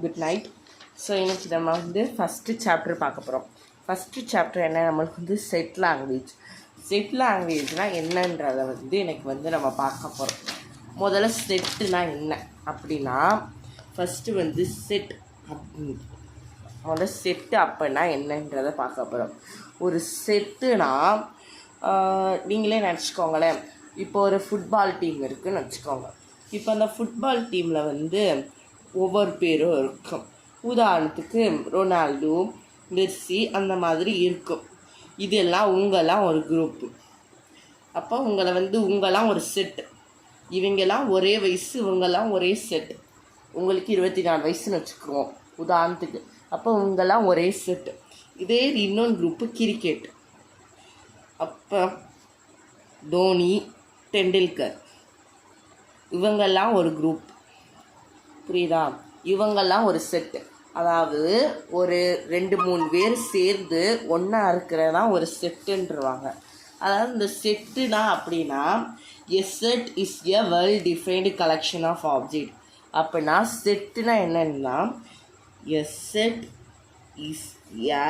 Good night. So இன்றைக்கி நம்ம வந்து ஃபஸ்ட்டு சாப்டர் பார்க்க போகிறோம். ஃபஸ்ட்டு சாப்டர் என்ன, நம்மளுக்கு வந்து செட் லாங்குவேஜ். செட் லாங்குவேஜ்னால் என்னன்றதை வந்து எனக்கு வந்து நம்ம பார்க்க போகிறோம். முதல்ல செட்டுனா என்ன அப்படின்னா, ஃபஸ்ட்டு வந்து செட் முதல்ல செட்டு அப்படின்னா என்னன்றதை பார்க்க போகிறோம். ஒரு செட்டுனா நீங்களே நினச்சிக்கோங்களேன், இப்போ ஒரு ஃபுட்பால் டீம் இருக்குதுன்னு வச்சுக்கோங்க. இப்போ அந்த ஃபுட்பால் டீமில் வந்து ஒவ்வொரு பேரும் இருக்கும். உதாரணத்துக்கு ரொனால்டோ, மெஸ்ஸி அந்த மாதிரி இருக்கும். இதெல்லாம் உங்களாம் ஒரு குரூப்பு. அப்போ உங்களாம் ஒரு செட்டு. இவங்கெல்லாம் ஒரே வயசு, இவங்கெல்லாம் ஒரே செட்டு. உங்களுக்கு 24 வயசுன்னு வச்சுக்குவோம் உதாரணத்துக்கு. அப்போ உங்களாம் ஒரே செட்டு. இதே இன்னொன்று குரூப்பு கிரிக்கெட். அப்போ தோனி, டெண்டுல்கர் இவங்கெல்லாம் ஒரு குரூப். புரியுதா? இவங்கெல்லாம் ஒரு செட்டு. அதாவது ஒரு 2-3 பேர் சேர்ந்து ஒன்றா இருக்கிறதான் ஒரு செட்டுன்றவாங்க. அதாவது இந்த செட்டுனா அப்படின்னா, a set is a well defined collection of object. அப்படின்னா செட்டுனா என்னன்னா, a set is a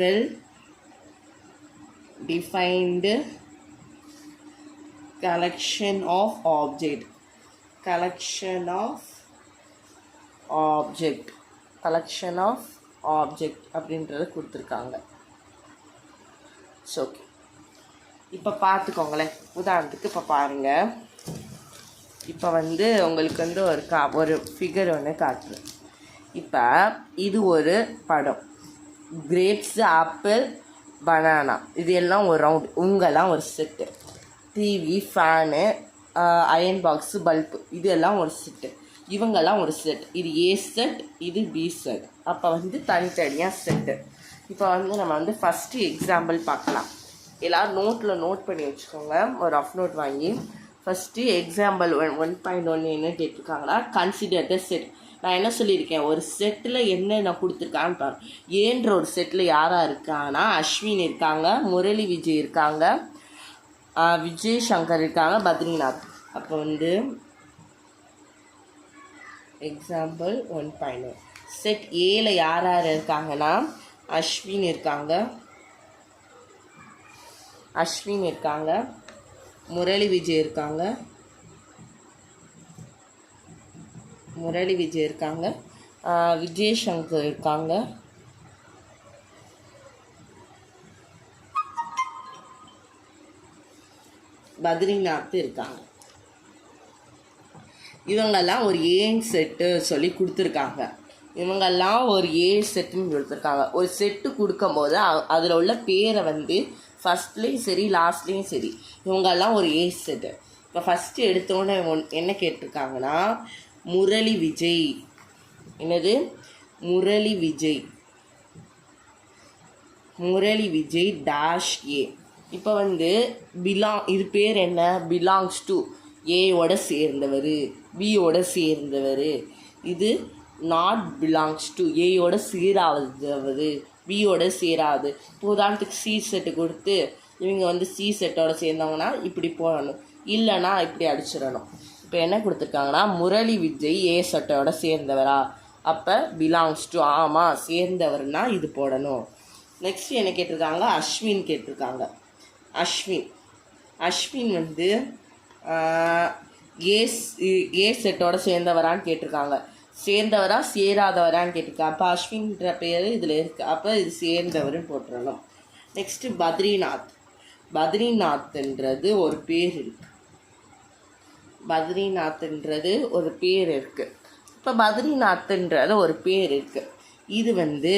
well defined collection of object. Collection of object அப்படின்றத கொடுத்துருக்காங்க. ஸோ ஓகே, இப்போ பார்த்துக்கோங்களேன். உதாரணத்துக்கு இப்போ பாருங்கள், இப்போ வந்து உங்களுக்கு வந்து ஒரு ஃபிகர் ஒன்று காட்டுறேன். இப்போ இது ஒரு படம். கிரேப்ஸு, ஆப்பிள், பனானா இது எல்லாம் ஒரு ரவுண்டு. உங்கெல்லாம் ஒரு set. TV, fan, iron box, bulb இது எல்லாம் ஒரு செட்டு. இவங்கெல்லாம் ஒரு செட். இது ஏ செட், இது பி செட். அப்போ வந்து தனித்தனியாக செட்டு. இப்போ வந்து நம்ம வந்து ஃபஸ்ட்டு எக்ஸாம்பிள் பார்க்கலாம். எல்லோரும் நோட் பண்ணி வச்சுக்கோங்க, ஒரு ரஃப் நோட் வாங்கி. ஃபஸ்ட்டு எக்ஸாம்பிள் 1.1 என்ன கேட்டிருக்காங்கன்னா, கன்சிடர் த செட். நான் என்ன சொல்லியிருக்கேன், ஒரு செட்டில் என்ன கொடுத்துருக்கான்னு பாருங்க. ஏன்ற ஒரு செட்டில் யாராக இருக்காங்கன்னா, அஸ்வின் இருக்காங்க, முரளி விஜய் இருக்காங்க, விஜய் சங்கர் இருக்காங்க, பத்ரிநாத். அப்போ வந்து எக்ஸாம்பிள் 1.1 செட் ஏல யார் யார் இருக்காங்கன்னா, அஸ்வின் இருக்காங்க, முரளி விஜய் இருக்காங்க, விஜய் சங்கர் இருக்காங்க, பத்ரிநாத் இருக்காங்க. இவங்கெல்லாம் ஒரு ஏன் செட்டு சொல்லி கொடுத்துருக்காங்க. இவங்கெல்லாம் ஒரு ஏ செட்டுன்னு கொடுத்துருக்காங்க. ஒரு செட்டு கொடுக்கும்போது அதில் உள்ள பேரை வந்து ஃபஸ்ட்லேயும் சரி லாஸ்ட்லேயும் சரி இவங்கெல்லாம் ஒரு ஏ செட்டு. இப்போ ஃபஸ்ட்டு எடுத்தோன்னே என்ன கேட்டிருக்காங்கன்னா, முரளி விஜய். என்னது? முரளி விஜய் டேஷ் ஏ. இப்போ வந்து இது பேர் என்ன, பிலாங்ஸ் டு ஏயோட சேர்ந்தவர், பியோட சேர்ந்தவர். இது நாட் பிலாங்ஸ் டு ஏயோட சேராதவர், பியோட சேராது. இப்போ உதாரணத்துக்கு சி செட்டு கொடுத்து இவங்க வந்து சி செட்டோட சேர்ந்தவங்கன்னா இப்படி போடணும், இல்லைன்னா இப்படி அடிச்சிடணும். இப்போ என்ன கொடுத்துருக்காங்கன்னா, முரளி விஜய் ஏ செட்டோட சேர்ந்தவரா? அப்போ பிலாங்ஸ் டு, ஆமாம் சேர்ந்தவர்னா இது போடணும். நெக்ஸ்ட் என்ன கேட்டிருக்காங்க, அஸ்வின் கேட்டிருக்காங்க. அஸ்வின் வந்து ஏ செட்டோட சேர்ந்தவரான்னு கேட்டிருக்காங்க. சேர்ந்தவரா சேராதவரான்னு கேட்டிருக்காங்க. அப்போ அஸ்வின்ற பேர் இதில் இருக்குது. அப்போ இது சேர்ந்தவர்னு போட்டுடணும். நெக்ஸ்ட்டு பத்ரிநாத்ன்றது ஒரு பேர் இருக்குது. இப்போ பத்ரிநாத்ன்றது ஒரு பேர் இருக்குது. இது வந்து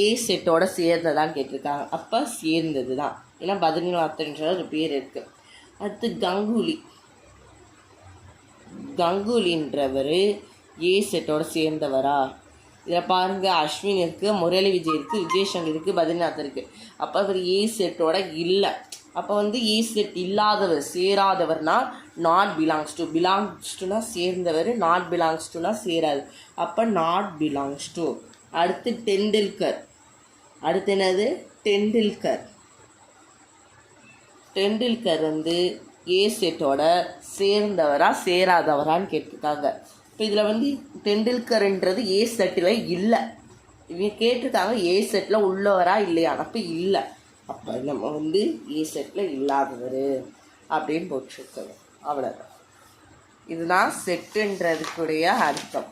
ஏ செட்டோட சேர்ந்ததான் கேட்டிருக்காங்க. அப்போ சேர்ந்தது தான், ஏன்னா பத்ரிநாத்ன்ற ஒரு பேர் இருக்குது. அடுத்து கங்குலின்றவர் ஏ செட்டோட சேர்ந்தவரா? இதில் பாருங்கள், அஸ்வின் இருக்குது, முரளி விஜய் இருக்குது, விஜய் சங்கர் இருக்குது, பத்ரிநாத் இருக்குது. அப்போ அவர் ஏ செட்டோட இல்லை. அப்போ வந்து ஏ செட் இல்லாதவர், சேராதவர்னா நாட் பிலாங்ஸ் டுனா சேர்ந்தவர், நாட் பிலாங்ஸ் டுனா சேராது. அப்போ நாட் பிலாங்ஸ் டு. அடுத்து டெண்டுல்கர். அடுத்து என்னது? டெண்டுல்கர் வந்து ஏ செட்டோட சேர்ந்தவரா சேராதவரான்னு கேட்டிருக்காங்க. இப்போ இதில் வந்து டெண்டுல்கர்ன்றது ஏ செட்டில் இல்லை. இவங்க கேட்டிருக்காங்க ஏ செட்டில் உள்ளவரா இல்லையா, அப்போ இல்லை. அப்போ நம்ம வந்து ஏ செட்டில் இல்லாதவர் அப்படின்னு போட்டிருக்கோம். அவ்வளோதான். இதுதான் செட்டுன்றதுக்குடைய அர்த்தம்.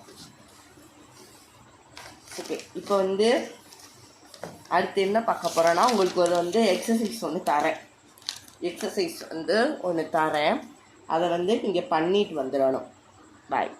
ஓகே, இப்போ வந்து அடுத்து என்ன பார்க்க போகிறோன்னா, உங்களுக்கு ஒரு வந்து எக்ஸசைஸ் ஒன்று தரேன். எக்ஸசைஸ் வந்து ஒன்று தரேன், அதை வந்து நீங்கள் பண்ணிட்டு வந்துடணும். பாய்.